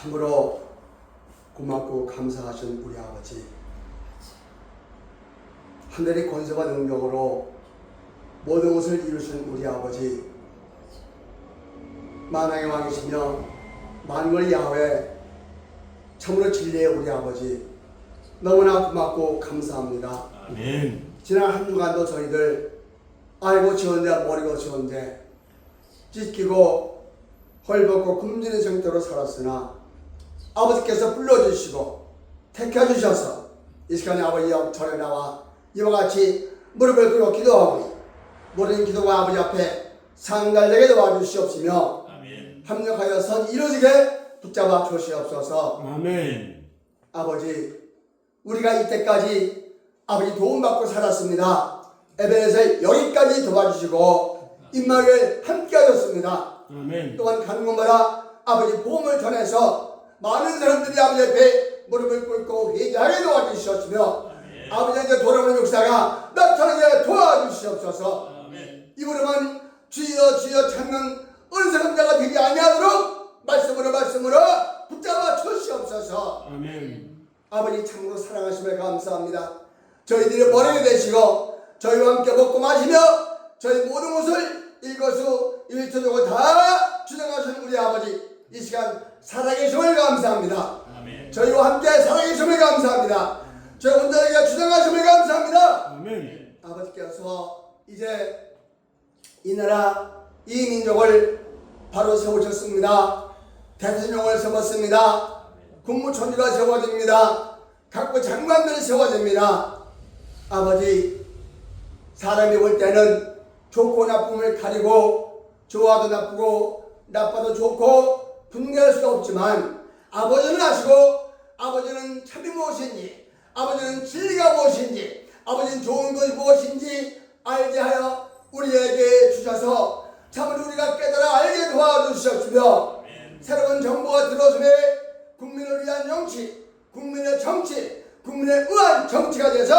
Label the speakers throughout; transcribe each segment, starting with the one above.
Speaker 1: 참으로 고맙고 감사하신 우리 아버지, 하늘의 권세와 능력으로 모든 것을 이루신 우리 아버지, 만왕의 왕이시며 만물 야훼, 참으로 진리의 우리 아버지, 너무나 고맙고 감사합니다.
Speaker 2: 아멘.
Speaker 1: 지난 한 주간도 저희들 알고 지었는데 모르고 지었는데 찢기고 헐벗고 굶주린 상태로 살았으나 아버지께서 불러주시고 택해주셔서 이 시간에 아버지 영전에 나와 이와 같이 무릎을 꿇고 기도하고 모든 기도가 아버지 앞에 상달되게 도와주시옵시며
Speaker 2: 아멘.
Speaker 1: 합력하여 선 이루어지게 붙잡아 주시옵소서.
Speaker 2: 아멘.
Speaker 1: 아버지, 우리가 이때까지 아버지 도움받고 살았습니다. 에베네셀 여기까지 도와주시고 임마를 함께 하셨습니다.
Speaker 2: 아멘.
Speaker 1: 또한 가는 곳마다 아버지 복음을 전해서 많은 사람들이 아버지 앞에 무릎을 꿇고 회개하게 도와주시었으며 아버지한테 돌아오는 역사가 나타나게 도와주시옵소서. 이 무릎은 주여 주여 찾는 어느 사람자가 되지 아니하도록 말씀으로 붙잡아 주시옵소서.
Speaker 2: 아멘.
Speaker 1: 아버지 참으로 사랑하심을 감사합니다. 저희들이 머리가 되시고 저희와 함께 먹고 마시며 저희 모든 것을 일거수 일투족을 다 주장하신 우리 아버지, 이 시간 살아계심을 감사합니다.
Speaker 2: 아멘.
Speaker 1: 저희와 함께 살아계심을 감사합니다. 저희 온전하게 주장하심을 감사합니다.
Speaker 2: 아멘.
Speaker 1: 아버지께서 이제 이 나라 이 민족을 바로 세우셨습니다. 대통령을 세웠습니다. 국무총리가 세워집니다. 각부 장관들이 세워집니다. 아버지, 사람이 볼 때는 좋고 나쁨을 가리고 좋아도 나쁘고 나빠도 좋고 분별할 수가 없지만 아버지는 아시고 아버지는 참이 무엇인지, 아버지는 진리가 무엇인지, 아버지는 좋은 것이 무엇인지 알게 하여 우리에게 주셔서 참으로 우리가 깨달아 알게 도와주시옵시며 새로운 정부가 들어서매 국민을 위한 정치, 국민의 정치, 국민의 의한 정치가 돼서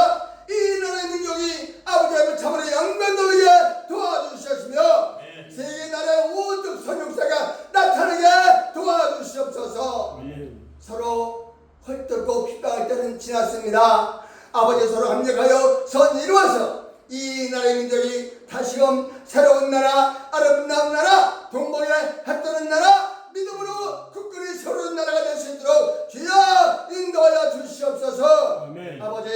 Speaker 1: 이 나라의 민족이 아버지 앞에 참으로 영광 돌리게 도와주시옵시며 세계 나라의 우뚝 선역사가 나타나게 도와주시옵소서. 서로 헐뜯고 핍박할 때는 지났습니다. 아버지 서로 합력하여 선 이루어서 이 나라의 민족이 다시금 새로운 나라, 아름다운 나라, 동방에 핫도는 나라, 믿음으로 굳건히 새로운 나라가 될 수 있도록 주여 인도하여 주시옵소서.
Speaker 2: 아멘.
Speaker 1: 아버지,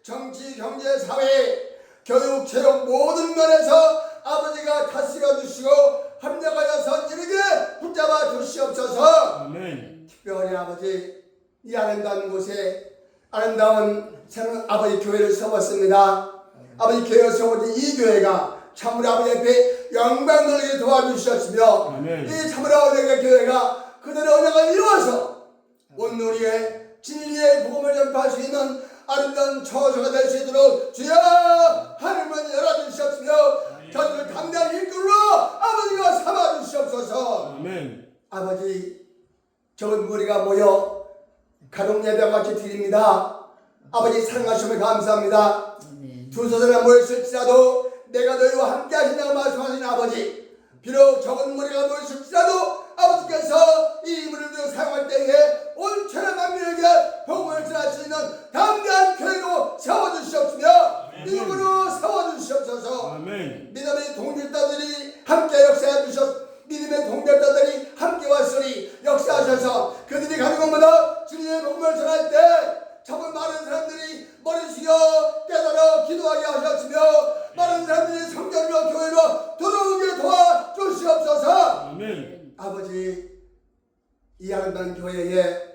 Speaker 1: 정치, 경제, 사회, 교육, 체육 모든 면에서 아버지가 다스려 주시고 합력하여 선 이루게 붙잡아 주시옵소서.
Speaker 2: 아멘.
Speaker 1: 특별히 아버지, 이 아름다운 곳에 아름다운 새로운 아버지 교회를 세웠습니다. 아버지 교회를 세워진 이 교회가 참으로 아버지 앞에 영광 돌리게 도와주셨으며
Speaker 2: 아멘.
Speaker 1: 이 참으로 아버지 교회가 그들의 언약을 이루어서 온누리의 진리의 복음을 전파할 수 있는 아름다운 처소가 될 수 있도록 주여 하늘문 열어주시옵시며 저들을 담대한 일꾼으로 아버지가 삼아주시옵소서.
Speaker 2: 아멘.
Speaker 1: 아버지, 적은 무리가 모여 가족 예배와 같이 드립니다. 아버지 사랑하심을 감사합니다. 두 서사가 모였을지라도 내가 너희와 함께 하신다고 말씀하신 아버지, 비록 적은 무리가 모였을지라도 아버지께서 이 무리를 사용할 때에 온천한 만민에게 복음을 전할 수 있는 담대한 교회로 세워주시옵시며 믿음으로 세워주시옵소서.
Speaker 2: 아멘.
Speaker 1: 믿음의 동질자들이 함께 역사해 주셔서 믿음의 동질자들이 함께 왔으니 역사하셔서 그들이 가는 곳마다 주님의 복음을 전할 때 참으로 많은 사람들이 머리 숙여 깨달아 기도하게 하셨으며 많은 사람들이 성전으로 교회로 들어오게 도와주시옵소서.
Speaker 2: 아멘.
Speaker 1: 아버지, 이 아름다운 교회에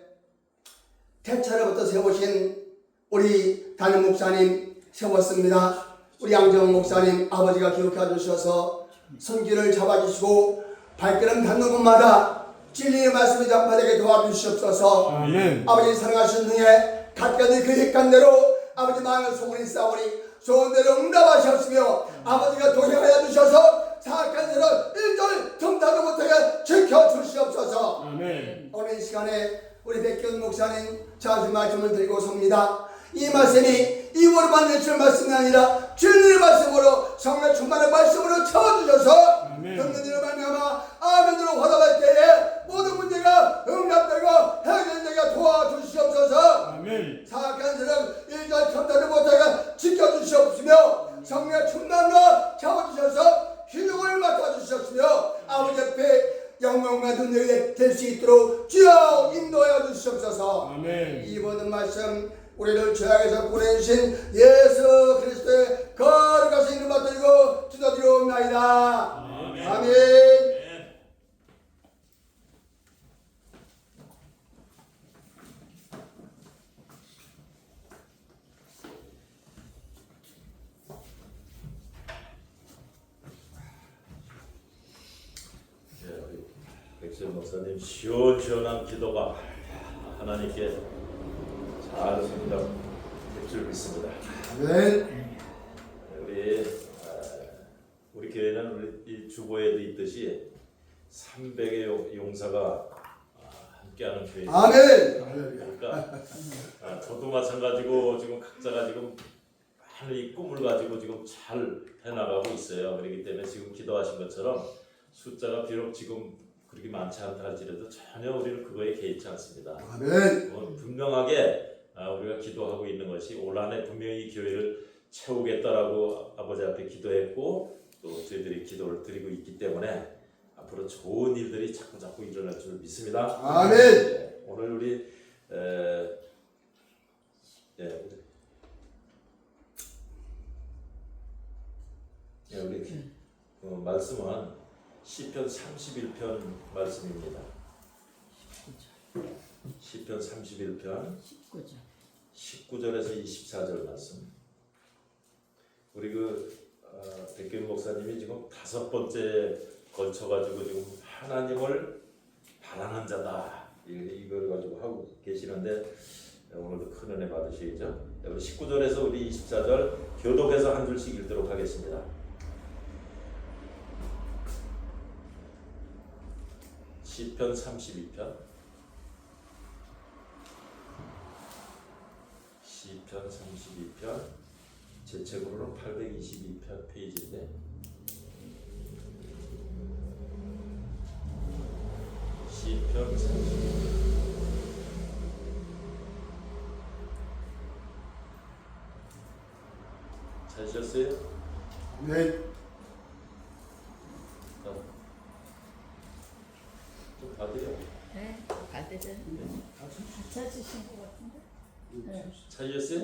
Speaker 1: 태초로부터 세우신 우리 담임 목사님 세웠습니다. 우리 양정 목사님 아버지가 기억해 주셔서 손길을 잡아주시고 발걸음 닿는 곳마다 진리의 말씀을 전파되게 도와주시옵소서.
Speaker 2: 아멘.
Speaker 1: 아버지 사랑하신 중에 각각의 그 획관대로 아버지 많은 소문이 싸우니 소원대로 응답하셨으며 아버지가 동행하여 주셔서 사악한 세를 일절 틈타도 못하게 지켜주시옵소서.
Speaker 2: 아멘.
Speaker 1: 오늘 이 시간에 우리 백경 목사님 자주 말씀을 드리고 섭니다. 이 말씀이 이월만 내칠 말씀이 아니라 진리의 말씀으로 성령 충만의 말씀으로 채워주셔서
Speaker 2: 아멘.
Speaker 1: 듣는 일을 말미암아 아멘으로 화답할 때에 모든 문제가 응답되고 성공의 능력이 될 수 있도록 주여 인도하여 주시옵소서.
Speaker 2: 아멘.
Speaker 1: 이 모든 말씀 우리를 죄악에서 보내주신 예수 그리스도의 거룩하신 이름 받들고 기도드리옵나이다.
Speaker 2: 아멘.
Speaker 1: 아멘.
Speaker 3: 우리 백선 목사님 시원시원한 기도가 하나님께 잘 응답될 줄 믿습니다.
Speaker 1: 아멘.
Speaker 3: 우리 교회는 우리 이 주보에도 있듯이 300의 용사가 함께하는 교회입니다.
Speaker 1: 아멘.
Speaker 3: 그러니까 저도 마찬가지고 지금 각자가 지금 많은 이 꿈을 가지고 지금 잘 해나가고 있어요. 그렇기 때문에 지금 기도하신 것처럼 숫자가 비록 지금 그렇게 많지 않다 할지라도 전혀 우리는 그거에 개의치 않습니다.
Speaker 1: 아멘.
Speaker 3: 분명하게 우리가 기도하고 있는 것이 올 한해 분명히 이 교회를 채우겠다라고 아버지 앞에 기도했고 또 저희들이 기도를 드리고 있기 때문에 앞으로 좋은 일들이 자꾸 일어날 줄 믿습니다.
Speaker 1: 아멘.
Speaker 3: 네, 오늘 우리 우리 말씀은 시편 31편 말씀입니다. 시편 31편 19절에서 24절 말씀. 우리 백균 목사님이 지금 5번째 걸쳐가지고 지금 하나님을 바라는 자다 이걸 가지고 하고 계시는데 오늘도 큰 은혜 받으시겠죠? 우리 19절에서 우리 24절 교독해서 한 줄씩 읽도록 하겠습니다. 시편 32편 시편 32편 제 책으로는 822편 페이지인데 시편 32편 찾으셨어요?
Speaker 1: 네.
Speaker 3: 좀 받으려.
Speaker 4: 네, 받으세요. 다 찾으신 것 같은데? 네.
Speaker 3: 찾으셨어요?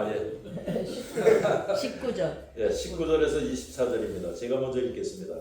Speaker 3: 예.
Speaker 4: 19절.
Speaker 3: 예, 19절에서 24절입니다. 제가 먼저 읽겠습니다.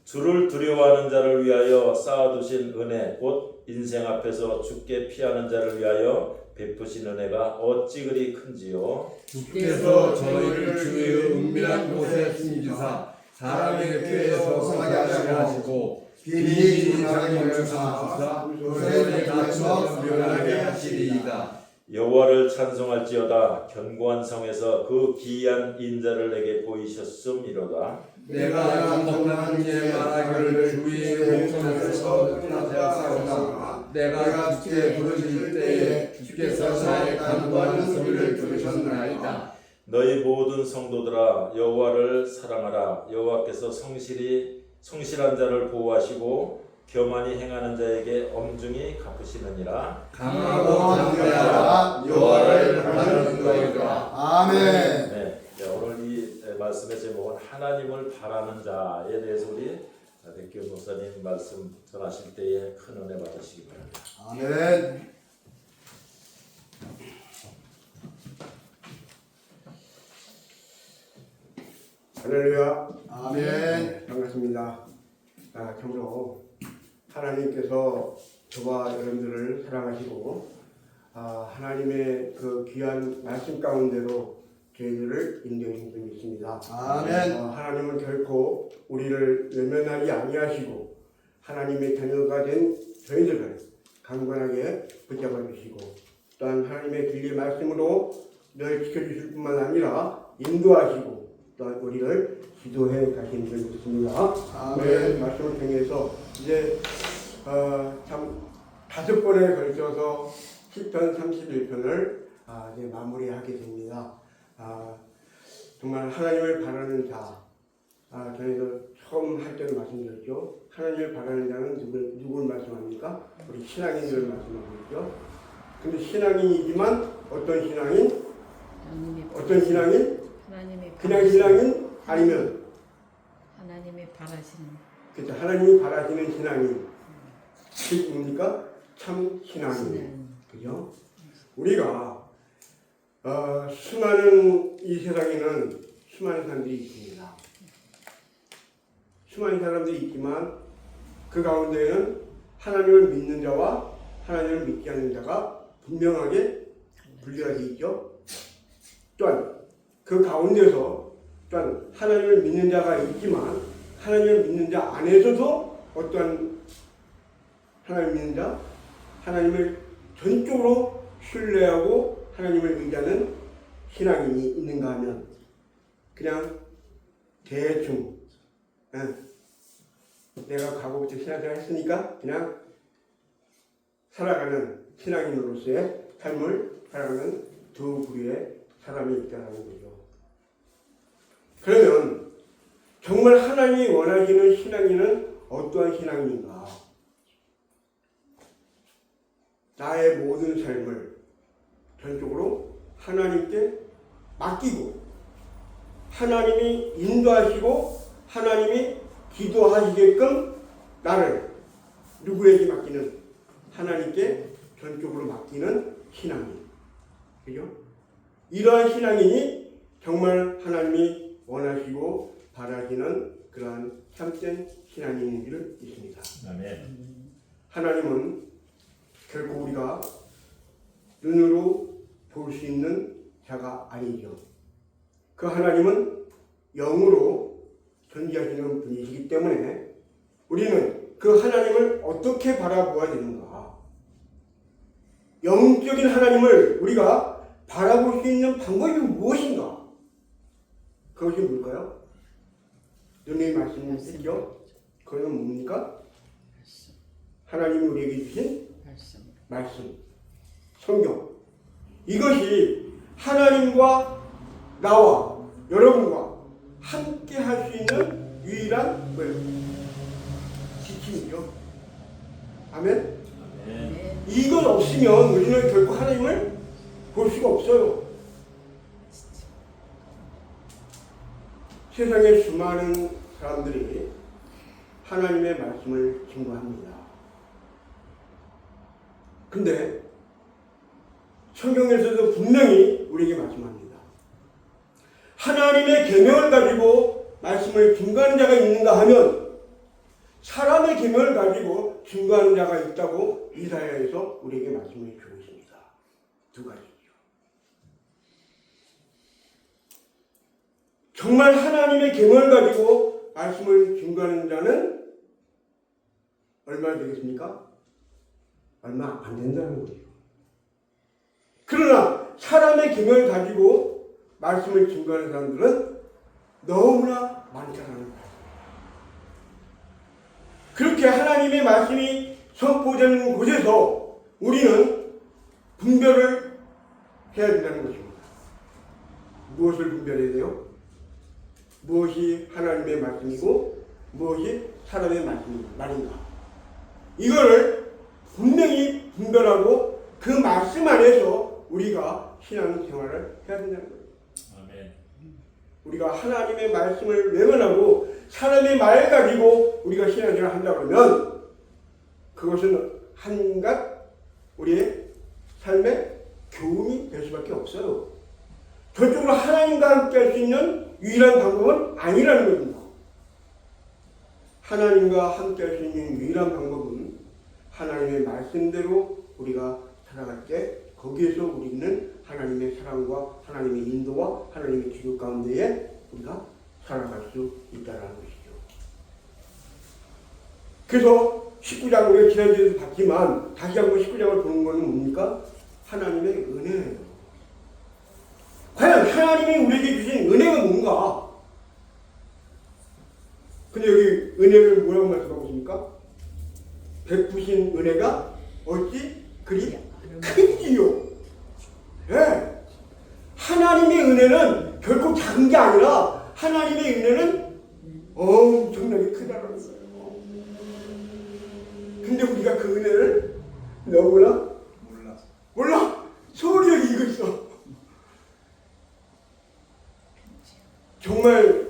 Speaker 3: 주를 두려워하는 자를 위하여 쌓아두신 은혜 곧 인생 앞에서 죽게 피하는 자를 위하여 베푸신 은혜가 어찌 그리 큰지요.
Speaker 2: 주께서 저희를 주의 은밀한 곳에 숨기사 사람의 꾀에서 성하게 하시고 비밀 인상에 멈추사 요새의 갇혀 멸하게 하시리이다.
Speaker 3: 여호와를 찬송할지어다. 견고한 성에서 그 기이한 인자를 내게 보이셨음이로다.
Speaker 2: 내가 정복한 예 말하기를 주의 공천에서 떠나자사오다. 내가 주께 부르실 때에 주께서 나의 간구하는 소리를 들으셨나이다.
Speaker 3: 너희 모든 성도들아 여호와를 사랑하라. 여호와께서 성실한 자를 보호하시고 교만히 행하는 자에게 엄중히 갚으시느니라.
Speaker 2: 강하고 담대하라. 여호와를 바라는 너희들아.
Speaker 1: 아멘.
Speaker 3: 네, 오늘 이 말씀의 제목은 하나님을 바라는 자에 대해서 우리 백기훈 목사님 말씀 전하실 때에 큰 은혜 받으시기 바랍니다.
Speaker 1: 아멘.
Speaker 5: 할렐루야.
Speaker 1: 아멘.
Speaker 5: 네, 반갑습니다. 참으로 하나님께서 저와 여러분들을 사랑하시고 하나님의 그 귀한 말씀 가운데로 저희들을 인도하신 분이 있습니다.
Speaker 1: 아멘.
Speaker 5: 하나님은 결코 우리를 외면하지 아니하시고 하나님의 자녀가 된 저희들을 강건하게 붙잡아 주시고 또한 하나님의 진리 말씀으로 늘 지켜주실 뿐만 아니라 인도하시고 또한 우리를 기도해 가시는 줄 믿습니다.
Speaker 1: 아멘.
Speaker 5: 말씀을 통해서 이제 참 5번에 걸쳐서 시편 31편을 이제 마무리하게 됩니다. 정말 하나님을 바라는 자, 저희도 처음 할 때도 말씀드렸죠. 하나님을 바라는 자는 누굴 말씀합니까? 우리 신앙인들을 말씀하고 있죠. 근데 신앙인이지만 어떤 신앙인? 어떤 신앙인?
Speaker 4: 하나님이
Speaker 5: 그냥 신앙인 아니면
Speaker 4: 하나님이 바라시는
Speaker 5: 그래서 하나님이 바라시는 신앙이 그게 뭡니까? 참 신앙이에요. 그죠? 우리가 수많은 이 세상에는 수많은 사람들이 있습니다. 수많은 사람들이 있지만 그 가운데에는 하나님을 믿는 자와 하나님을 믿지 않는 자가 분명하게 분리가 되어 있죠. 또한 그 가운데서 또한 하나님을 믿는 자가 있지만 하나님을 믿는 자 안에서도 어떠한 하나님을 믿는 자, 하나님을 전적으로 신뢰하고 하나님을 의지하는 신앙인이 있는가 하면 그냥 대충 내가 과거부터 신앙생활 했으니까 그냥 살아가는 신앙인으로서의 삶을 살아가는 두 부류의 사람이 있다는 거죠. 그러면 정말 하나님이 원하시는 신앙인은 어떠한 신앙인인가? 나의 모든 삶을 전적으로 하나님께 맡기고 하나님이 인도하시고 하나님이 기도하시게끔 나를 누구에게 맡기는? 하나님께 전적으로 맡기는 신앙인. 그죠? 이러한 신앙인이 정말 하나님이 원하시고 바라시는 그러한 참된 신앙인인 줄 믿습니다.
Speaker 3: 아멘.
Speaker 5: 하나님은 결코 우리가 눈으로 볼 수 있는 자가 아니죠. 그 하나님은 영으로 존재하시는 분이시기 때문에 우리는 그 하나님을 어떻게 바라보아야 되는가? 영적인 하나님을 우리가 바라볼 수 있는 방법이 무엇인가? 그것이 뭘까요? 눈의 말씀이죠. 그것은 뭡니까? 하나님이 우리에게 주신 말씀, 성경. 이것이 하나님과 나와 여러분과 함께 할 수 있는 유일한 지침이죠. 아멘?
Speaker 3: 아멘.
Speaker 5: 이것 없으면 우리는 결코 하나님을 볼 수가 없어요. 세상에 수많은 사람들이 하나님의 말씀을 증거합니다. 근데 성경에서도 분명히 우리에게 말씀합니다. 하나님의 계명을 가지고 말씀을 증거하는 자가 있는가 하면 사람의 계명을 가지고 증거하는 자가 있다고 이사야에서 우리에게 말씀을 주고 있습니다. 두 가지죠. 정말 하나님의 계명을 가지고 말씀을 증거하는 자는 얼마 되겠습니까? 얼마 안 된다는 거죠. 그러나 사람의 계명을 가지고 말씀을 증거하는 사람들은 너무나 많다는 거예요. 그렇게 하나님의 말씀이 선포되는 곳에서 우리는 분별을 해야 된다는 것입니다. 무엇을 분별해야 돼요? 무엇이 하나님의 말씀이고 무엇이 사람의 말인가? 이거를 분명히 분별하고 그 말씀 안에서 우리가 신앙생활을 해야 된다는 거예요.
Speaker 3: 아멘.
Speaker 5: 우리가 하나님의 말씀을 외면하고 사람의 말 가지고 우리가 신앙생활을 한다 그러면 그것은 한갓 우리의 삶의 교훈이 될 수밖에 없어요. 전적으로 하나님과 함께 할 수 있는 유일한 방법은 아니라는 겁니다. 하나님과 함께 할 수 있는 유일한 방법은 하나님의 말씀대로 우리가 살아갈 때 거기에서 우리는 하나님의 사랑과 하나님의 인도와 하나님의 기도 가운데에 우리가 살아갈 수 있다는 것이죠. 그래서 19장 우리가 지난주에도 봤지만 다시 한번 19장을 보는 것은 뭡니까? 하나님의 은혜예요. 과연 하나님이 우리에게 주신 은혜가 뭔가? 근데 여기 은혜를 뭐라고 말씀하고 있습니까? 베푸신 은혜가 어찌 그리 큰지요. 네. 하나님의 은혜는 결코 작은 게 아니라 하나님의 은혜는 엄청나게 크다는 거예요. 근데 우리가 그 은혜를 너무나 몰라. 소홀히 여기고 있어. 정말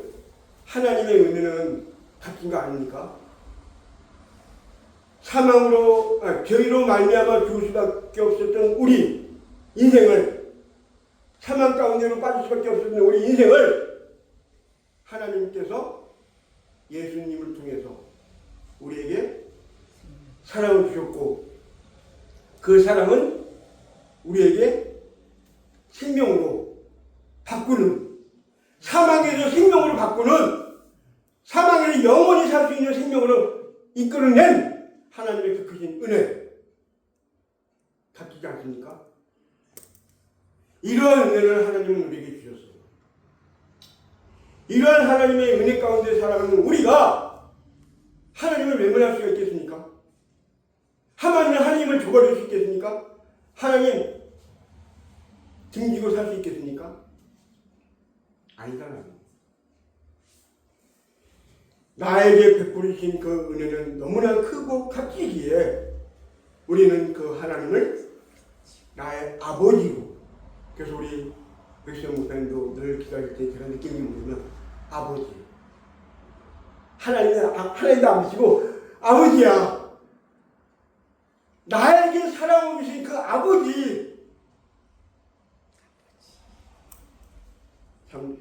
Speaker 5: 하나님의 은혜는 값진 거 아닙니까? 죄로 말미암아 죽을 수밖에 없었던 우리 인생을, 사망 가운데로 빠질 수밖에 없었던 우리 인생을 하나님께서 예수님을 통해서 우리에게 사랑을 주셨고, 그 사랑은 우리에게 생명으로 바꾸는, 사망에서 생명으로 바꾸는, 사망에서 영원히 살 수 있는 생명으로 이끌어낸 하나님의 그 크신 은혜 갚히지 않습니까? 이러한 은혜를 하나님은 우리에게 주셨어요. 이러한 하나님의 은혜 가운데 살아가는 우리가 하나님을 외면할 수가 있겠습니까? 하나님을 저버릴 수 있겠습니까? 하나님 등지고 살 수 있겠습니까? 아니잖아요. 나에게 베풀으신 그 은혜는 너무나 크고 값지기에 우리는 그 하나님을 나의 아버지로, 그래서 우리 백수영 목사님도 늘 기도할 때 제가 느끼는 게 뭐냐면 아버지, 하나님도 안 믿으시고 아버지야, 나에게 사랑을 주신 그 아버지, 참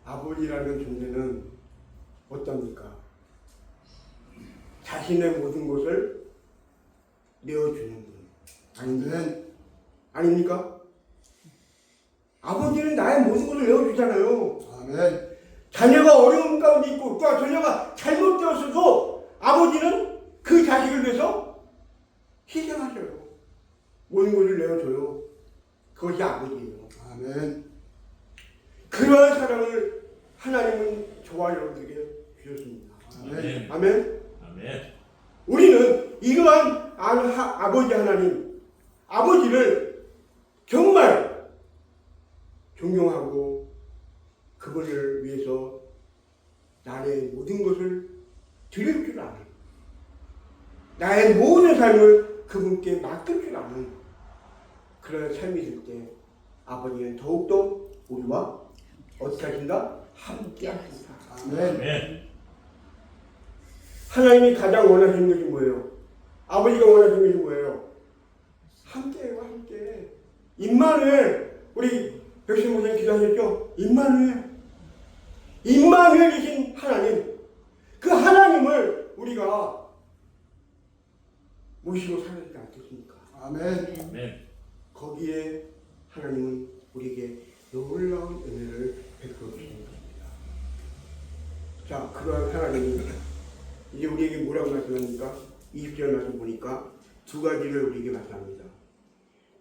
Speaker 5: 아버지라는 존재는 어떻습니까? 자신의 모든 것을 내어주는 분 아닙니까? 아버지는 나의 모든 것을 내어주잖아요.
Speaker 1: 아멘.
Speaker 5: 자녀가 어려움 가운데 있고 또 자녀가 잘못되었어도 아버지는 그 자식을 위해서 희생하셔요. 모든 것을 내어줘요. 그것이 아버지예요.
Speaker 1: 아멘.
Speaker 5: 그러한 사랑을 하나님은 저와 여러분에게 주셨습니다.
Speaker 3: 아멘.
Speaker 5: 아멘.
Speaker 3: 아멘.
Speaker 5: 우리는 이러한 아버지 하나님, 아버지를 정말 존경하고 그분을 위해서 나의 모든 것을 드릴 줄 아는, 나의 모든 삶을 그분께 맡길 줄 아는 그런 삶이 될 때 아버지는 더욱더 우리와 어떻게 하신다? 함께 하신다.
Speaker 1: 아멘.
Speaker 3: 아멘.
Speaker 5: 하나님이 가장 원하시는 것이 뭐예요? 아버지가 원하시는 것이 뭐예요? 함께해요, 함께. 임마누엘, 우리 백신 목사님 기도하셨죠? 임마누엘이신 하나님, 그 하나님을 우리가 모시고 살아야 되지 않겠습니까?
Speaker 1: 아멘.
Speaker 3: 아멘.
Speaker 5: 거기에 하나님은 우리에게 놀라운 은혜를 베풀어 주시는 겁니다. 자, 그러한 하나님이 이제 우리에게 뭐라고 말씀합니까? 20절 말씀 보니까 두 가지를 우리에게 말씀합니다.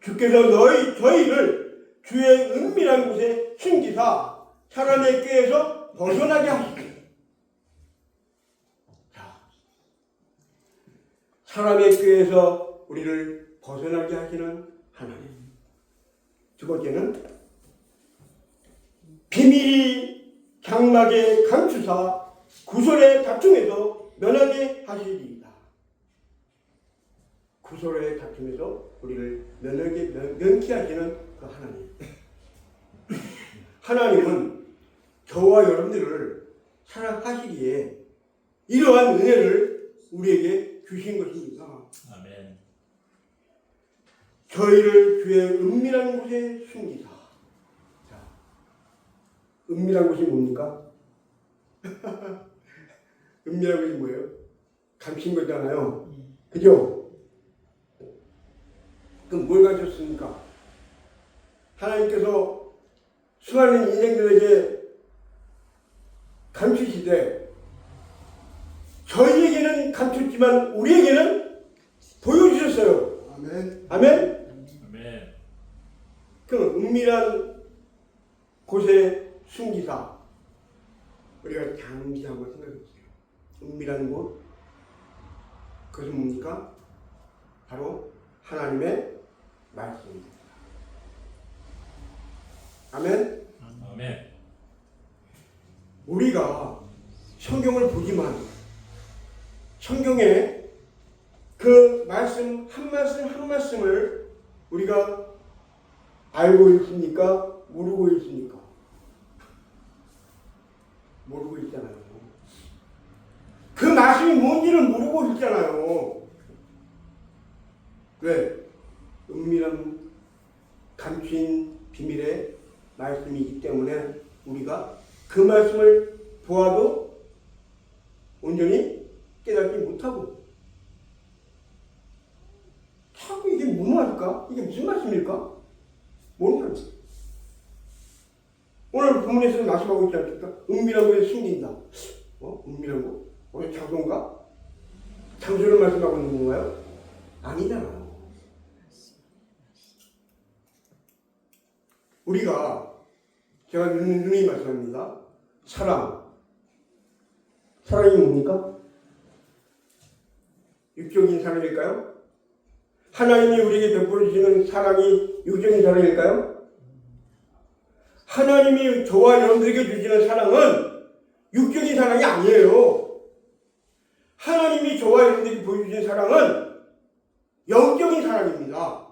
Speaker 5: 주께서 저희를 주의 은밀한 곳에 숨기사 사람의 꾀에서 벗어나게 하시고, 자, 사람의 꾀에서 우리를 벗어나게 하시는 하나님. 두 번째는 비밀이 장막에 감추사 구설의 다툼에서 면하게 하시리이다. 구설의 다툼에서 우리를 면케 하시는 그 하나님. 하나님은 저와 여러분들을 사랑하시기에 이러한 은혜를 우리에게 주신 것입니다.
Speaker 3: 아멘.
Speaker 5: 저희를 주의 은밀한 곳에 숨기사. 자, 은밀한 곳이 뭡니까? 은밀한 곳이 뭐예요? 감춘 거잖아요. 그죠? 그럼 뭘 가르쳤습니까? 하나님께서 수많은 인생들에게 감추시되 저희에게는 감췄지만 우리에게는 보여주셨어요.
Speaker 1: 아멘.
Speaker 5: 아멘?
Speaker 3: 아멘.
Speaker 5: 그 은밀한 곳에 숨기사, 우리가 잠시 한번 생각해보세요. 은밀한 곳, 그것은 뭡니까? 바로 하나님의 말씀입니다. 아멘?
Speaker 3: 아멘.
Speaker 5: 우리가 성경을 보지만 성경에 그 말씀 한 말씀 한 말씀을 우리가 알고 있습니까? 모르고 있습니까? 모르고 있잖아요. 그 말씀이 뭔지를 모르고 있잖아요. 왜? 은밀한 감추인 비밀의 말씀이기 때문에 우리가 그 말씀을 보아도 온전히 깨닫지 못하고 자꾸 이게 무모할까? 이게 무슨 말씀일까? 모르는 거예요. 오늘 본문에서 말씀하고 있지 않습니까? 은밀한 곳에 숨긴다. 은밀한 곳? 장소인가? 장소를 말씀하고 있는 건가요? 아니잖아요. 우리가 제가 누누이 말씀합니다. 사랑이 뭡니까? 육적인 사랑일까요? 하나님이 우리에게 베풀어 주시는 사랑이 육적인 사랑일까요? 하나님이 저와 여러분들에게 주시는 사랑은 육적인 사랑이 아니에요. 하나님이 저와 여러분들에게 보여주신 사랑은 영적인 사랑입니다.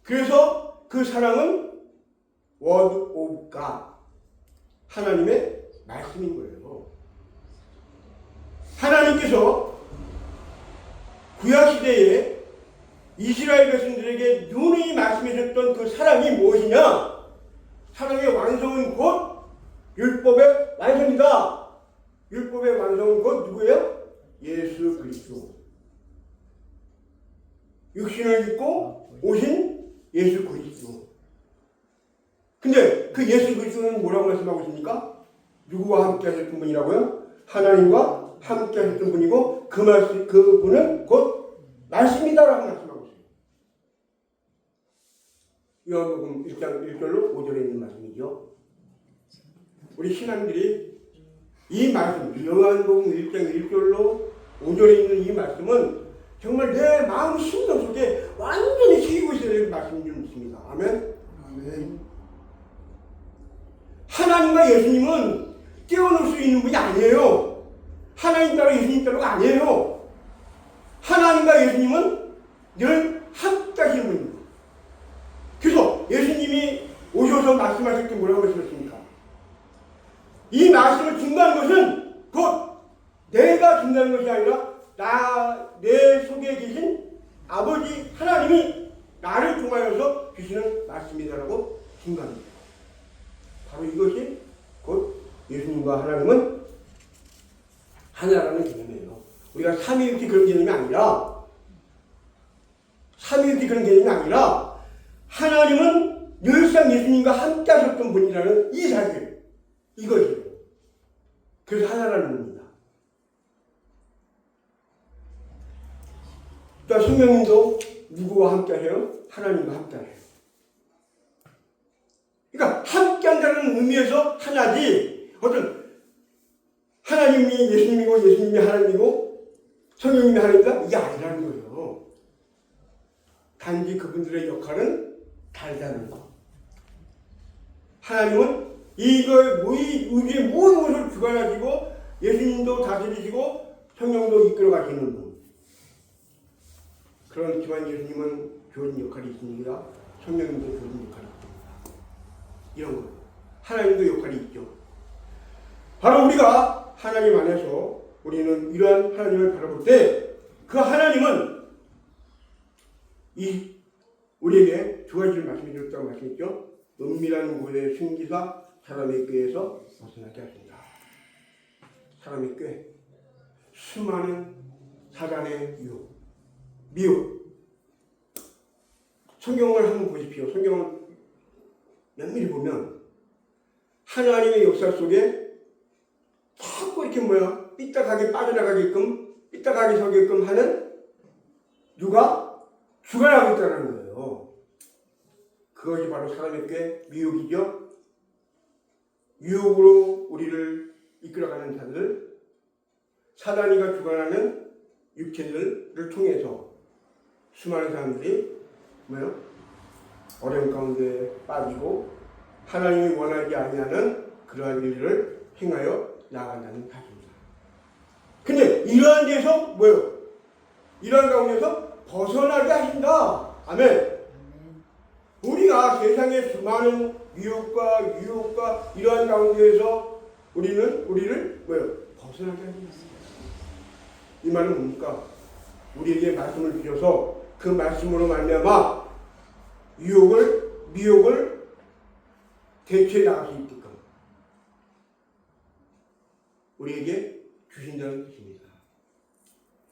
Speaker 5: 그래서 그 사랑은 Word of God, 하나님의 말씀인 거예요. 하나님께서 구약시대에 이스라엘 백성들에게 누누이 말씀하셨던 그 사랑이 무엇이냐? 사랑의 완성은 곧 율법의 완성이다. 율법의 완성은 곧 누구예요? 예수 그리스도. 육신을 입고 오신 예수 그리스도. 근데 그 예수 그리스도는 뭐라고 말씀하고 있습니까? 누구와 함께 하셨던 분이라고요? 하나님과 함께 하셨던 분이고 그 분은 곧 말씀이다라고 말씀하고 있어요. 요한복음 1장 1절로 5절에 있는 말씀이죠. 우리 신앙들이 이 말씀, 요한복음 1장 1절로 5절에 있는 이 말씀은 정말 내 마음 심령 속에 완전히 새기고 있어야 될 말씀인 줄 믿습니다. 아멘. 아멘. 하나님과 예수님은 떼어놓을 수 있는 분이 아니에요. 하나님 따로 예수님 따로가 아니에요. 하나님과 예수님은 늘 함께 하시는 분입니다. 그래서 예수님이 오셔서 말씀하실 때 뭐라고 말씀하십니까? 이 말씀을 준다는 것은 곧 내가 준다는 것이 아니라 내 속에 계신 아버지 하나님이 나를 통하여서 주시는 말씀이다라고 준답니다. 바로 이것이 곧 예수님과 하나님은 하나라는 개념이에요. 우리가 삼위일체 그런 개념이 아니라 하나님은 늘상 예수님과 함께 하셨던 분이라는 이 사실, 이것이에요. 그래서 하나라는 겁니다. 또 성령님도 누구와 함께 해요? 하나님과 함께 해요. 그러니까 함께 한다는 의미에서 하나지, 어떤 하나님이 예수님이고 예수님이 하나님이고 성령님이 하나님이다? 이게 아니라는 거예요. 단지 그분들의 역할은 다르다는 거. 하나님은 우리의 모든 것을 주관하시고 예수님도 다스리시고 성령도 이끌어 가시는 분. 그렇지만 예수님은 주어진 역할이 있습니다. 성령님도 주어진 역할이 있습니다. 이런 거. 하나님도 역할이 있죠. 바로 우리가 하나님 안에서 우리는 이러한 하나님을 바라볼 때 그 하나님은 우리에게 두 가지를 말씀해 주셨다고 말씀했죠. 은밀한 곳에 숨기사 사람의 꾀에서 벗어나게 하신다. 사람의 꾀, 수많은 사단의 유혹, 미혹. 성경을 한번 보십시오. 성경을 면밀히 보면 하나님의 역사 속에 자꾸 이렇게 삐딱하게 빠져나가게끔 삐딱하게 서게끔 하는 누가 주관하고 있다는 거예요. 그것이 바로 사람의 꾀, 미혹이죠. 유혹으로 우리를 이끌어가는 자들, 사단이가 주관하는 육체들을 통해서 수많은 사람들이 어려움 가운데 빠지고 하나님이 원하지 아니하는 그러한 일을 행하여 나아간다는 사실입니다. 근데 이러한 데서 이러한 가운데서 벗어나게 하신다. 아멘. 우리가 세상의 수많은 유혹과 이러한 가운데에서 우리를 벗어나게 하신다. 이 말은 뭡니까? 우리에게 말씀을 주셔서 그 말씀으로 말미암아 미혹을 대체해 나갈 수 있게끔 우리에게 주신다는 뜻입니다.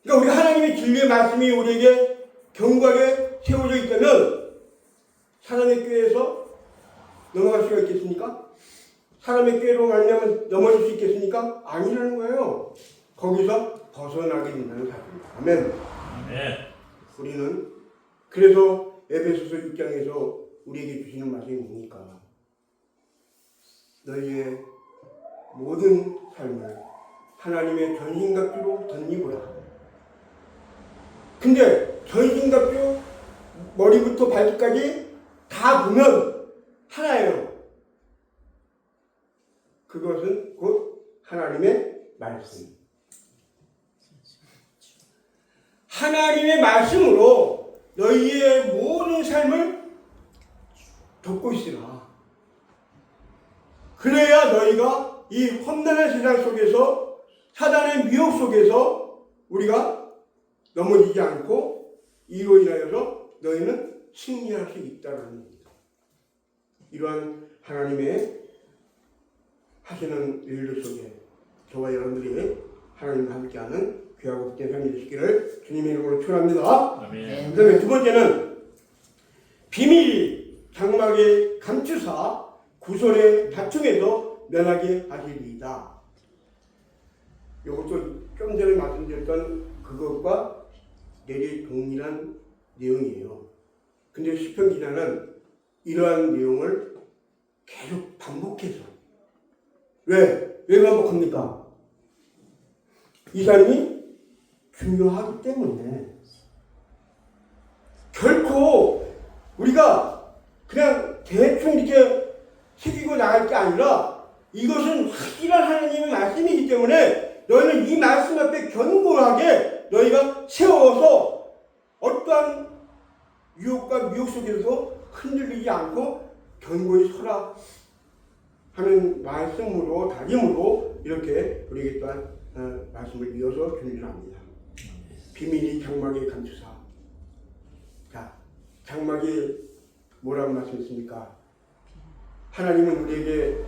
Speaker 5: 그러니까 우리 하나님의 진리의 말씀이 우리에게 견고하게 세워져 있다면 사람의 꾀에서 넘어갈 수가 있겠습니까? 사람의 꾀로 말미암아 넘어질 수 있겠습니까? 아니라는 거예요. 거기서 벗어나게 된다는 사실입니다. 아멘.
Speaker 3: 네.
Speaker 5: 우리는 그래서 에베소서 6장에서 우리에게 주시는 말씀이 뭡니까? 너희의 모든 삶을 하나님의 전신갑주로 덧입으라. 근데 전신갑주 머리부터 발끝까지 다 보면 하나예요. 그것은 곧 하나님의 말씀. 하나님의 말씀으로 너희의 모든 삶을 덮고 있으라. 그래야 너희가 이 험난한 세상 속에서 사단의 미혹 속에서 우리가 넘어지지 않고 이로 인하여서 너희는 승리할 수 있다는 겁니다. 이러한 하나님의 하시는 일들 속에 저와 여러분들이 하나님과 함께하는 귀하고 복된 삶이 되시기를 주님의 이름으로 축원합니다.
Speaker 3: 아멘.
Speaker 5: 그 다음에 두 번째는 비밀이 장막에 감추사 구설의 다툼에서 면하게 하시리이다. 이것도 좀 전에 말씀드렸던 그것과 내리 동일한 내용이에요. 근데 시편 기자는 이러한 내용을 계속 반복해서 왜 반복합니까? 이 삶이 중요하기 때문에 결코 우리가 그냥 대충 이렇게 새기고 나갈 게 아니라 이것은 확실한 하나님의 말씀이기 때문에 너희는 이 말씀 앞에 견고하게 너희가 세워서 어떠한 유혹과 미혹 속에서 흔들리지 않고 견고히 서라 하는 말씀으로 다짐으로 이렇게 우리에게 또한 말씀을 이어서 준비합니다. 비밀이 장막에 감추사. 자, 장막이 뭐라고 말씀했습니까? 하나님은 우리에게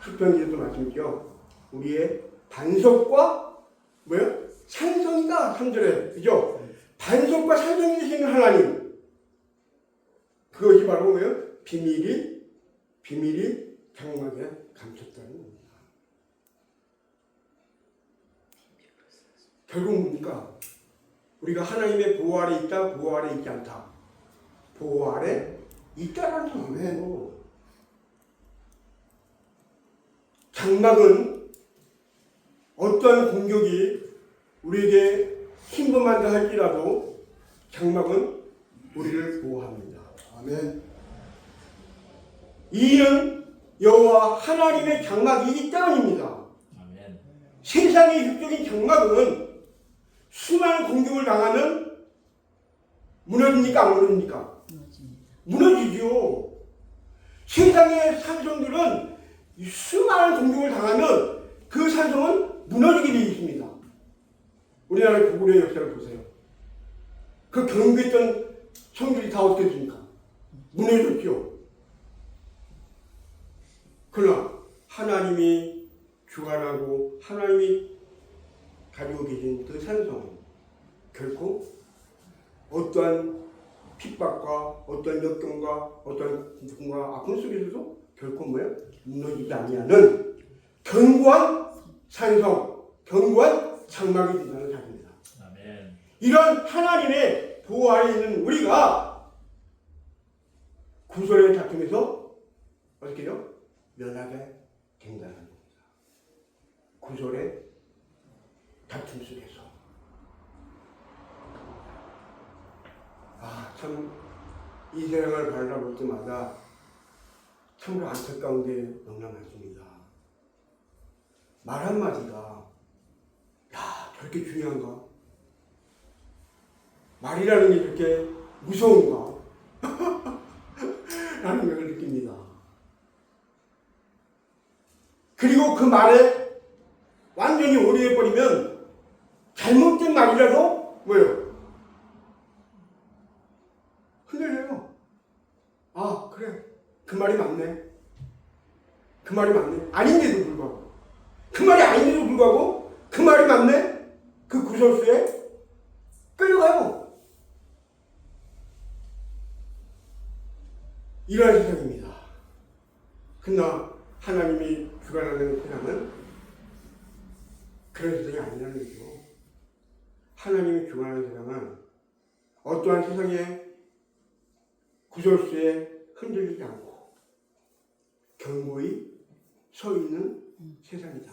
Speaker 5: 수평기에도 말씀이죠. 우리의 반석과 뭐요? 산성이다. 3절에 그죠? 반석과 산성이 되시는 하나님. 그것이 바로 뭐요? 비밀이 장막에 감췄다는 겁니다. 결국 뭡니까? 우리가 하나님의 보호 아래 있다, 보호 아래 있지 않다. 보호 아래 있다라는 거예요. 장막은 어떠한 공격이 우리에게 침범한다 할지라도 장막은 우리를 보호합니다.
Speaker 1: 아멘.
Speaker 5: 이는 여호와 하나님의 장막이기 때문입니다.
Speaker 3: 아멘.
Speaker 5: 세상의 육적인 장막은 수많은 공격을 당하면 무너집니까? 안 무너집니까? 무너지죠. 세상의 산성들은 수많은 공격을 당하면 그 산성은 무너지게 되어 있습니다. 우리나라 구글의 역사를 보세요. 그 견고했던 성들이 다 어떻게 됐습니까? 무너졌죠. 그러나 하나님이 주관하고 하나님이 가지고 계신 그 산성은 결코 어떠한 핍박과 어떠한 역경과 어떠한 고통과 아픔 속에서도 결코 무너지지 아니하는 견고한 산성, 견고한 장막이 된다는 사실입니다.
Speaker 3: 아멘.
Speaker 5: 이런 하나님의 보호 아래 있는 우리가 구설의 다툼에서 어떻게 해요? 면하게 된다는 겁니다. 구설의 다툼 속에서. 참 이 세상을 바라볼 때마다 참으로 안타까운 게 너무나 많습니다. 말 한마디가 저렇게 중요한가? 말이라는 게 저렇게 무서운가? 라는 걸 느낍니다. 그리고 그 말에 완전히 오류해버리면 잘못된 말이라도 말이 맞네. 그 말이 맞네. 아닌데도 불구하고. 그 말이 아닌데도 불구하고 그 말이 맞네. 그 구설수에 끌려가요. 이러한 세상입니다. 그러나 하나님이 주관하는 세상은 그런 세상이 아니라는 거죠. 하나님이 주관하는 세상은 어떠한 세상의 구설수에 흔들리지 않고 견고히 서 있는 세상이다.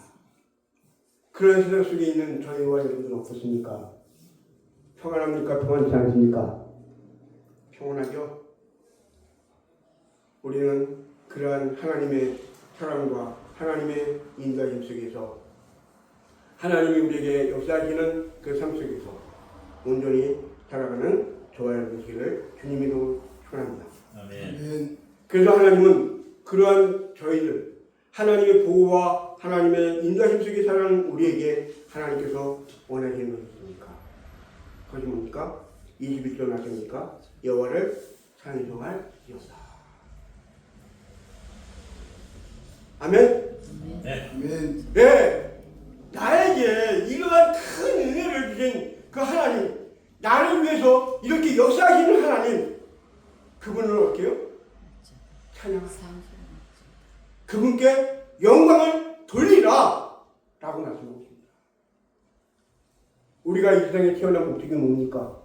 Speaker 5: 그런 세상 속에 있는 저희와 여러분은 어떻습니까? 평안합니까? 평안치 않습니까? 평온하죠? 우리는 그러한 하나님의 사랑과 하나님의 인도하심 속에서 하나님이 우리에게 역사하시는 그 삶 속에서 온전히 살아가는 저와 여러분 되시기를 주님으로 축원합니다.
Speaker 3: 아멘.
Speaker 5: 그래서 하나님은 그러한 저희들 하나님의 보호와 하나님의 인도하심 속에 살아가는 우리에게 하나님께서 원하시는 것이 있습니까? 그것이 뭡니까? 21절 말씀입니까? 여호와를 찬송할지어다. 아멘?
Speaker 1: 아멘.
Speaker 5: 네, 나에게 이러한 큰 은혜를 주신 그 하나님, 나를 위해서 이렇게 역사하시는 하나님, 그분을 어때요? 찬양하라. 그분께 영광을 돌리라 라고 말씀하고 있습니다. 우리가 이 세상에 태어난 목적이 뭡니까?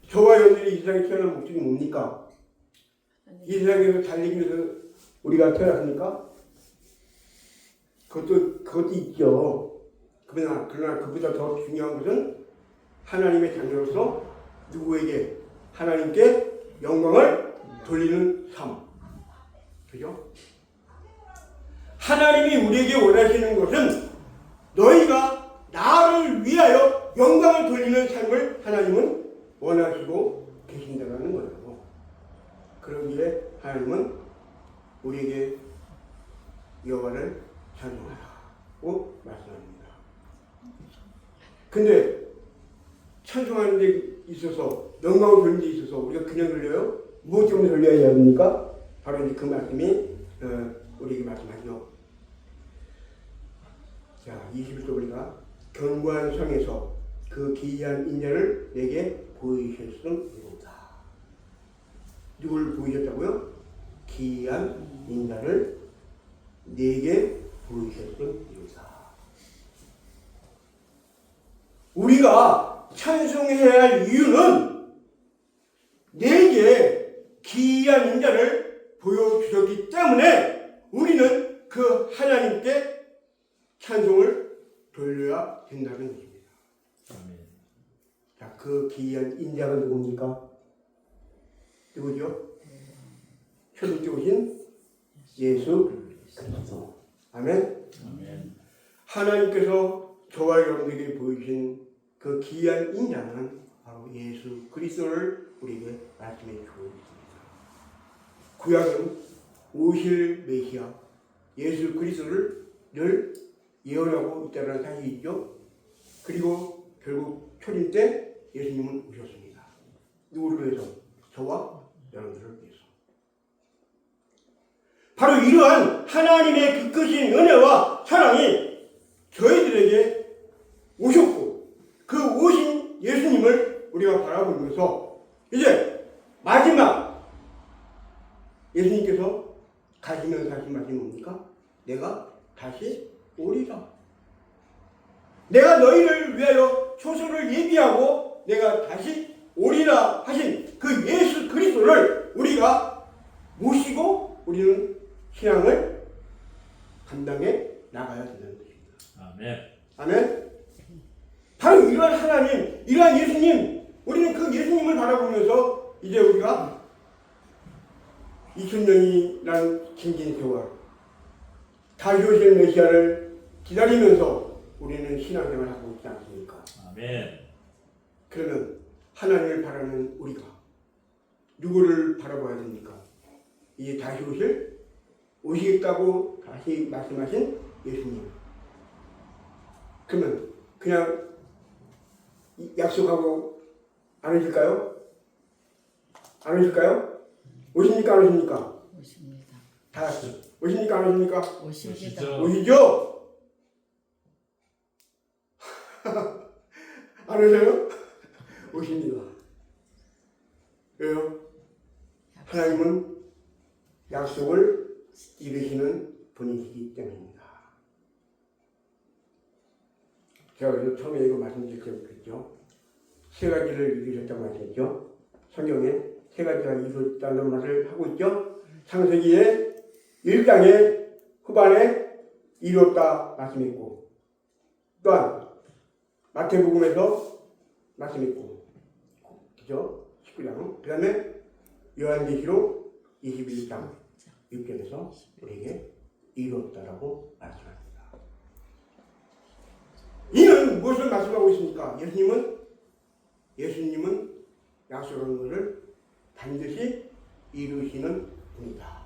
Speaker 5: 저와 여러분들이 이 세상에 태어난 목적이 뭡니까? 이 세상에서 달리기 위해서 우리가 태어났습니까? 그것도 있죠. 그러나 그보다 더 중요한 것은 하나님의 자녀로서 누구에게? 하나님께 영광을 돌리는 삶. 그죠? 하나님이 우리에게 원하시는 것은 너희가 나를 위하여 영광을 돌리는 삶을 하나님은 원하시고 계신다는 거예요. 그러기에 하나님은 우리에게 여호와를 찬송하라고 말씀합니다. 근데 찬송하는 데 있어서 영광을 돌리는 데 있어서 우리가 그냥 돌려요? 무엇 때문에 돌려야 합니까? 바로 이제 그 말씀이 우리에게 말씀하죠. 자, 21절 우리가 견고한 성에서 그 기이한 인자를 내게 보이셨음이로다. 누구를 보이셨다고요? 기이한 인자를 내게 보이셨음이로다. 우리가 찬송해야 할 이유는 내게 기이한 인자를 보여주셨기 때문에 우리는 그 하나님께 찬송을 돌려야 된다는 것입니다.
Speaker 3: 아멘.
Speaker 5: 자, 그 기이한 인자가 누굽니까? 누구죠? 초림째 오신 예수 그리스도. 아멘.
Speaker 3: 아멘.
Speaker 5: 하나님께서 저와 여러분에게 보여주신 그 기이한 인자는 바로 예수 그리스도를 우리에게 말씀해 주고 있습니다. 구약은 오실 메시아 예수 그리스도를 늘 예언하고 있다는 사실이죠. 그리고 결국 초림 때 예수님은 오셨습니다. 누구를 위해서? 저와 여러분들을 위해서. 바로 이러한 하나님의 그 크신 은혜와 사랑이 저희들에게 오셨고 그 오신 예수님을 우리가 바라보면서 이제 마지막 예수님께서 가시면서 하신 말씀이 뭡니까? 내가 다시 오리라. 내가 너희를 위하여 초소를 예비하고 내가 다시 오리라 하신 그 예수 그리스도를 우리가 모시고 우리는 신앙을 감당해 나가야 된다는 것입니다.
Speaker 3: 아멘.
Speaker 5: 아멘. 바로 이러한 하나님, 이러한 예수님, 우리는 그 예수님을 바라보면서 이제 우리가 2000년이라는 긴긴 세월 다시 오실 메시아를 기다리면서 우리는 신앙생활을 하고 있지 않습니까?
Speaker 3: 아멘.
Speaker 5: 그러면 하나님을 바라는 우리가 누구를 바라봐야 됩니까? 이제 다시 오시겠다고 다시 말씀하신 예수님. 그러면 그냥 약속하고 안 오실까요? 안 오실까요? 오십니까 안 오십니까?
Speaker 4: 오십니다.
Speaker 5: 다 같이. 오십니까? 안 오십니까?
Speaker 4: 오십니다.
Speaker 3: 오시죠.
Speaker 5: 오시죠? 안 오세요? 오십니다. 왜요? 하나님은 약속을 이루시는 분이시기 때문입니다. 제가 그래서 처음에 이거 말씀드릴 때 그랬죠. 세 가지를 이루셨다고 말씀했죠. 성경에 세 가지가 이루어졌다는 말을 하고 있죠. 창세기에 1장의 후반에 이루었다 말씀했고, 또한 마태복음에서 말씀했고, 그죠? 19장. 그 다음에 요한계시록 21장 6절에서 우리에게 이루었다라고 말씀합니다. 이는 무엇을 말씀하고 있습니까? 예수님은 약속한 것을 반드시 이루시는 분이다.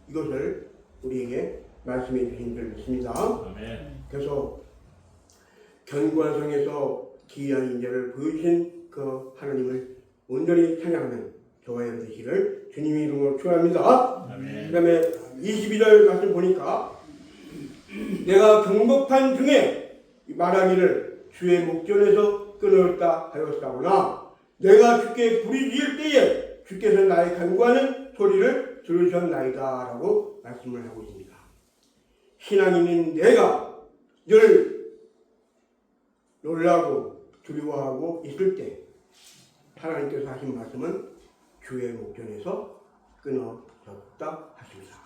Speaker 5: 이것을 우리에게 말씀해 주신 줄 믿습니다.
Speaker 3: 아멘.
Speaker 5: 그래서 견고한성에서 기이한 인자를 보여주신 그 하나님을 온전히 찬양하는 저와 여러분 되시기를 주님의 이름으로 축원합니다.
Speaker 3: 아멘.
Speaker 5: 그 다음에 22절 말씀 보니까 내가 경고판 중에 말하기를 주의 목전에서 끊었다 하였사오나 내가 주께 부르짖을 때에 주께서 나의 간구하는 소리를 들으셨나이다 라고 말씀을 하고 있습니다. 신앙인인 내가 늘 놀라고 두려워하고 있을 때 하나님께서 하신 말씀은 주의 목전에서 끊어졌다 하십니다.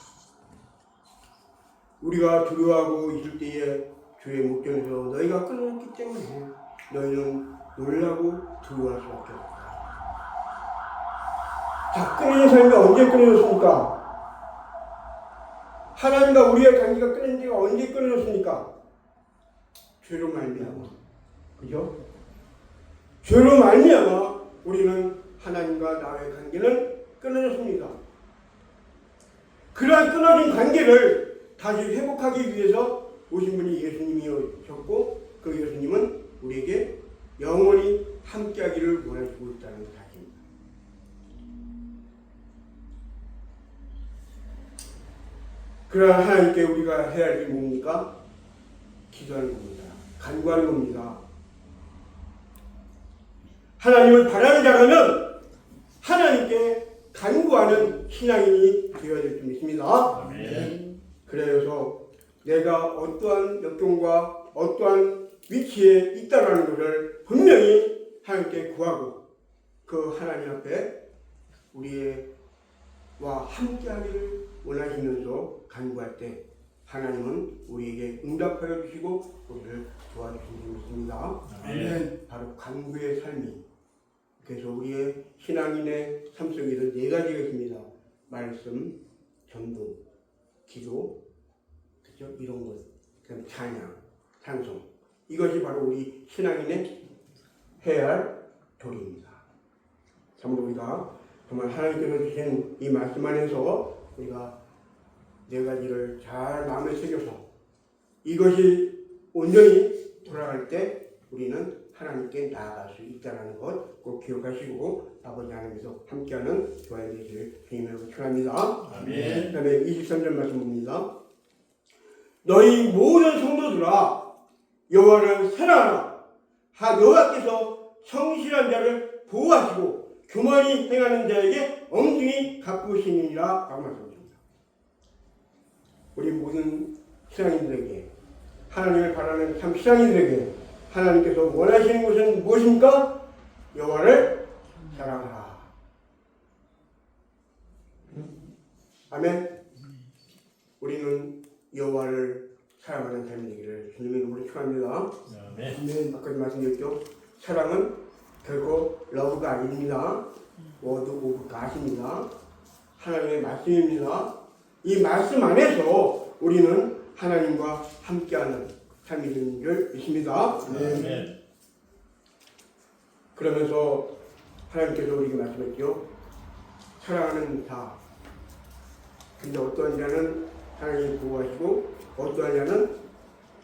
Speaker 5: 우리가 두려워하고 있을 때에 주의 목전에서 너희가 끊어졌기 때문에 너희는 놀라고 두려워할 수밖에 없다. 자, 끊어진 삶이 언제 끊어졌습니까? 하나님과 우리의 관계가 끊어진 지가 언제 끊어졌습니까? 죄로 말미암아. 그죠? 죄로 말미암아 우리는 하나님과 나의 관계는 끊어졌습니다. 그러한 끊어진 관계를 다시 회복하기 위해서 오신 분이 예수님이셨고 그 예수님은 우리에게 영원히 함께하기를 원하시고 있다는 사실입니다. 그러한 하나님께 우리가 해야 할 일이 뭡니까? 기도하는 겁니다. 간구하는 겁니다. 하나님을 바라는 자라면 하나님께 간구하는 신앙인이 되어야 될 줄 믿습니다.
Speaker 3: 아멘.
Speaker 5: 그래서 내가 어떠한 역경과 어떠한 위치에 있다는 것을 분명히 하나님께 구하고 그 하나님 앞에 우리와 함께하기를 원하시면서 간구할 때 하나님은 우리에게 응답하여 주시고 우리를 도와주시는 줄 믿습니다.
Speaker 3: 아멘.
Speaker 5: 바로 간구의 삶이. 그래서 우리의 신앙인의 삶 속에는 네 가지가 있습니다. 말씀, 전도, 기도, 그죠? 이런 것. 그다음 찬양, 찬송. 이것이 바로 우리 신앙인의 해야 할 도리입니다. 참으로 우리가 정말 하나님께서 주신 이 말씀 안에서 우리가 네 가지를 잘 마음에 새겨서 이것이 온전히 돌아갈 때 우리는 하나님께 나아갈 수 있다는 것 꼭 기억하시고 아버지 하나님께서 함께하는 교회 되시를 주님으로 축원합니다.
Speaker 3: 아멘.
Speaker 5: 그 다음에 23절 말씀 봅니다. 너희 모든 성도들아 여호와를 사랑하라. 여호와께서 성실한 자를 보호하시고 교만히 행하는 자에게 엄중히 갚으시니라 라고 말씀드립니다. 우리 모든 신앙인들에게 하나님을 바라는 참 신앙인들에게 하나님께서 원하시는 것은 무엇입니까? 여호와를 사랑하라. 아멘. 우리는 여호와를 사랑하는 삶이 되기를 주님의 이름으로 축원합니다.
Speaker 3: 아멘.
Speaker 5: 아까도 말씀드렸죠. 사랑은 결코 러브가 아닙니다. 워드 오브 갓입니다. 하나님의 말씀입니다. 이 말씀 안에서 우리는 하나님과 함께하는 삶이 되는 줄 믿습니다.
Speaker 3: 아멘.
Speaker 5: 그러면서 하나님께서 우리에게 말씀했죠. 사랑하는 자. 근데 어떠한 자는 하나님이 보호하시고 어떠한 자는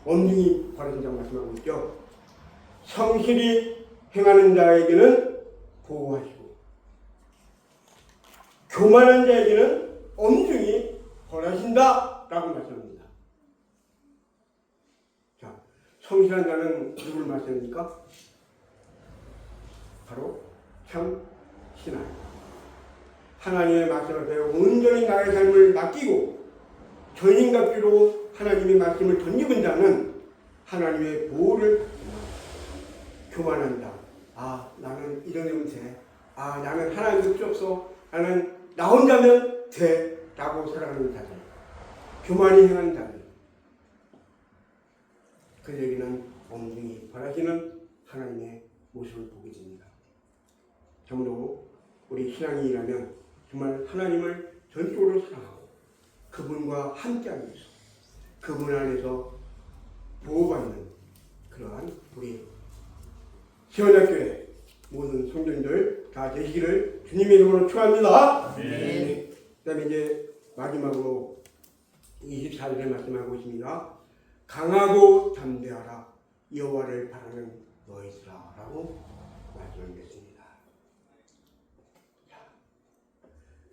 Speaker 5: 엄중히 바라신다고 말씀하고 있죠. 성실히 행하는 자에게는 보호하시고 교만한 자에게는 엄중히 벌하신다라고 말씀합니다. 자, 성실한 자는 누구를 말씀합니까? 바로 참 신하입니다. 하나님의 말씀을 온전히 나의 삶을 맡기고 전인갑주로 하나님의 말씀을 던지는 자는 하나님의 보호를 교만한다. 아, 나는 이러면 돼. 아, 나는 하나님 필요 없어. 나는 나 혼자면 돼. 라고 살아가는 자들. 교만이 행한 자들. 그들에게는 엄중히 벌하시는 하나님의 모습을 보게 됩니다. 참으로 우리 신앙인이라면 정말 하나님을 전적으로 사랑하고 그분과 함께하기 위해서 그분 안에서 보호받는 그러한 우리 시원학교의 모든 성도님들 다 되시기를 주님의 이름으로 축원합니다.
Speaker 4: 네.
Speaker 5: 그 다음에 이제 마지막으로 24절에 말씀하고 있습니다. 강하고 담대하라 여호와를 바라는 너희들아 라고 말씀하셨습니다.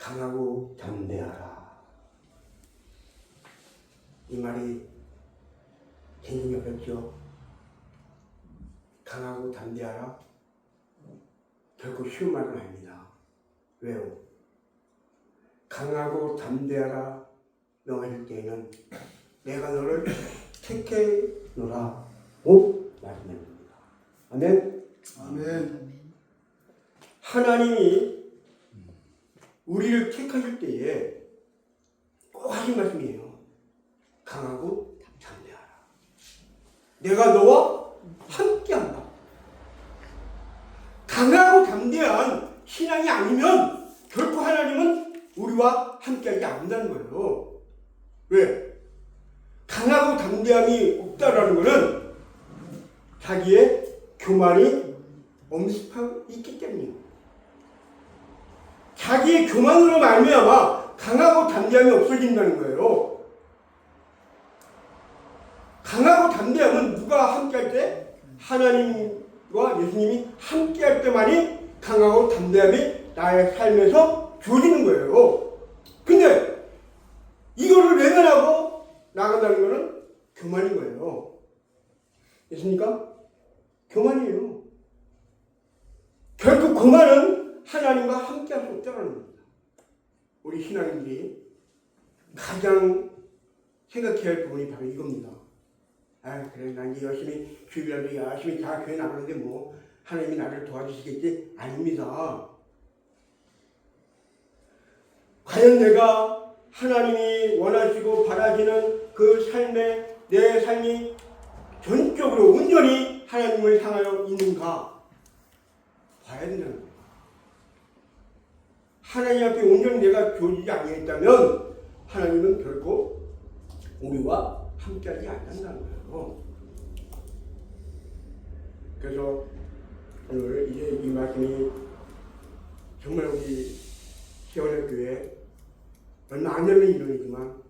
Speaker 5: 강하고 담대하라. 이 말이 재능이 없죠. 강하고 담대하라. 결코 쉬운 말은 아닙니다. 왜요? 강하고 담대하라 명하실 때에는 내가 너를 택해노라 고 말씀합니다. 아멘.
Speaker 1: 아멘.
Speaker 5: 하나님이 우리를 택하실 때에 꼭 하신 말씀이에요. 강하고 담대하라. 내가 너와 함께한다. 강하고 담대한 신앙이 아니면 결코 하나님은 우리와 함께하지 않는다는 거예요. 왜? 강하고 담대함이 없다라는 것은 자기의 교만이 엄습하고 있기 때문이에요. 자기의 교만으로 말미암아 강하고 담대함이 없어진다는 거예요. 강하고 담대함은 누가 함께할 때? 하나님과 예수님이 함께할 때만이 강하고 담대함이 나의 삶에서 주어지는 거예요. 근데 이거를 외면하고 나간다는 것은 교만인 거예요. 됐습니까? 교만이에요. 결국 교만은 하나님과 함께할 수 없다는 겁니다. 우리 신앙인들이 가장 생각해야 할 부분이 바로 이겁니다. 아, 그래, 난 이제 열심히 주일날도 열심히 다 교회 나가는데 뭐 하나님이 나를 도와주시겠지? 아닙니다. 과연 내가 하나님이 원하시고 바라시는 그 삶에 내 삶이 전적으로 온전히 하나님을 향하여 있는가 봐야 된다는 거예요. 하나님 앞에 온전히 내가 주어지지 아니했다면 하나님은 결코 우리와 함께하지 않는다는 거예요. 그래서 오늘 이제 이 말씀이 정말 우리 시원의 교회 얼마 안 되는 일이지만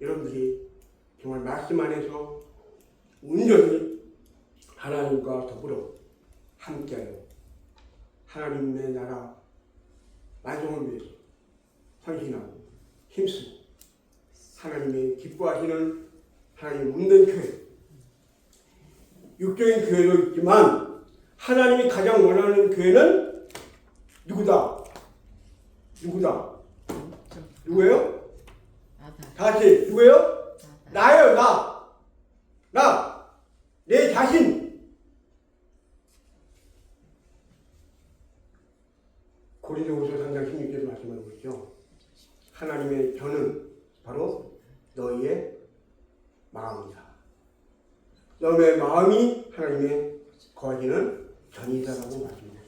Speaker 5: 여러분들이 정말 말씀 안에서 온전히 하나님과 더불어 함께하여 하나님의 나라 완성을 위해서 헌신하고 힘쓰고 하나님의 기뻐하시는 하나님 없는 교회, 육적인 교회도 있지만 하나님이 가장 원하는 교회는 누구다? 누구다? 누구예요? 다시 누구예요? 나예요. 나. 내 자신. 고린도후서 3장 16절에 말씀하고 있죠. 하나님의 저는 바로 너희의 마음이다. 너의 마음이 하나님의 거하시는 전이다라고 말씀드렸습니다.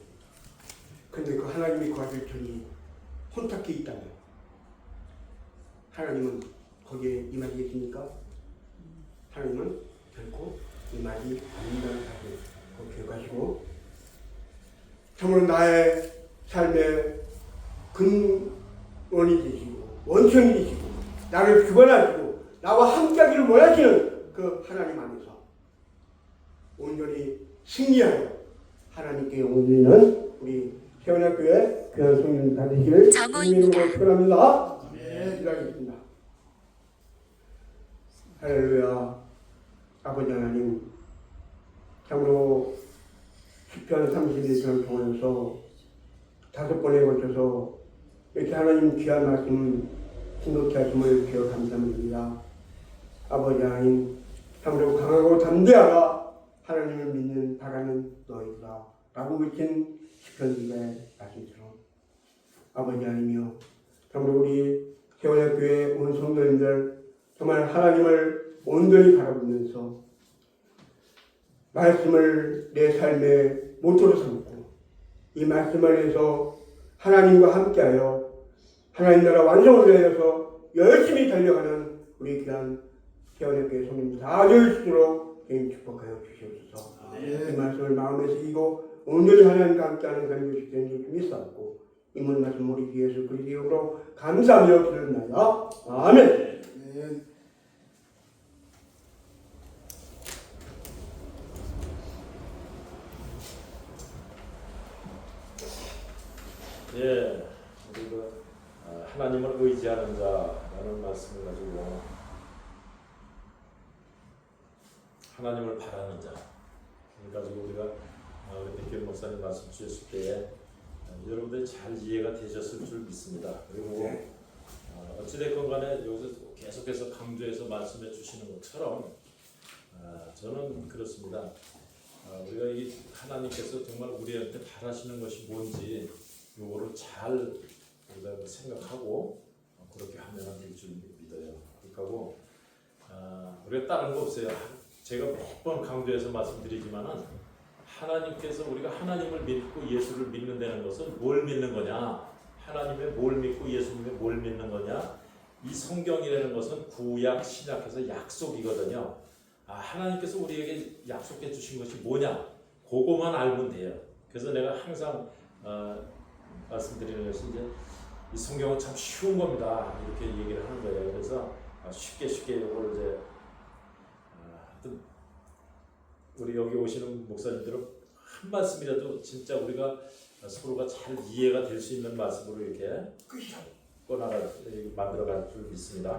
Speaker 5: 그런데 그 하나님이 거하실 전이 혼탁해 있다면 하나님은 거기에 임하시겠습니까? 하나님은 결코 임하지 않는다는 사실 꼭 기억하시고 참으로 나의 삶의 근원이 되시고 원천이 되시고 나를 주관하시고 나와 함께하기를 원하시는 그 하나님 안에서 온전히 승리하여 하나님께 올리는 우리 세원학교의 귀한 성도님 다 되시기를 주님으로 축원합니다. 기도하겠습니다. 할렐루야. 아버지 하나님, 참으로 시편 31편을 통해서 5번에 걸쳐서 이렇게 하나님 귀한 말씀 신속히 하심을 기억 감사합니다. 아버지 하나님, 참으로 강하고 담대하라. 하나님을 믿는 바라는 너희다 라고 외친 시편들의 말씀처럼 아버지 하나님이여, 참으로 우리 세원학교의 온 성도님들 정말 하나님을 온전히 바라보면서 말씀을 내 삶의 모토로 삼고 이 말씀 안에서 하나님과 함께하여 하나님 나라 완성을 위하여서 열심히 달려가는 우리 귀한 세원학교의 성도님 다 될 수 있도록 개인 축복하여 주시옵소서. 이 말씀을 마음에 새기고 온전히 하나님과 함께하는 그런 것이 되는 줄 믿사옵고 이문 말씀 우리 주 예수 그리스도의 이름으로 감사하며 기도합니다. 아멘.
Speaker 3: 예, 우리가 하나님을 의지하는 자라는 말씀을 가지고 하나님을 바라는 자. 가지고 우리가 백현 목사님 말씀 주셨을 때에 여러분들이 잘 이해가 되셨을 줄 믿습니다. 그리고 어찌됐건 간에 여기서 계속해서 강조해서 말씀해 주시는 것처럼 저는 그렇습니다. 우리가 이 하나님께서 정말 우리한테 바라시는 것이 뭔지 요거를 잘 우리가 생각하고 그렇게 하면 될 줄 믿어요. 그렇고 우리가 다른 거 없어요. 제가 몇 번 강조해서 말씀드리지만은 하나님께서 우리가 하나님을 믿고 예수를 믿는다는 것은 뭘 믿는 거냐? 하나님의 뭘 믿고 예수님의 뭘 믿는 거냐? 이 성경이라는 것은 구약 신약에서 약속이거든요. 하나님께서 우리에게 약속해 주신 것이 뭐냐? 그거만 알면 돼요. 그래서 내가 항상 말씀드리는 것이 이제 이 성경은 참 쉬운 겁니다. 이렇게 얘기를 하는 거예요. 그래서 쉽게 이걸 이제 하여튼 우리 여기 오시는 목사님들은 한 말씀이라도 진짜 우리가 서로가 잘 이해가 될 수 있는 말씀으로 이렇게 꺼나가 만들어갈 줄 믿습니다.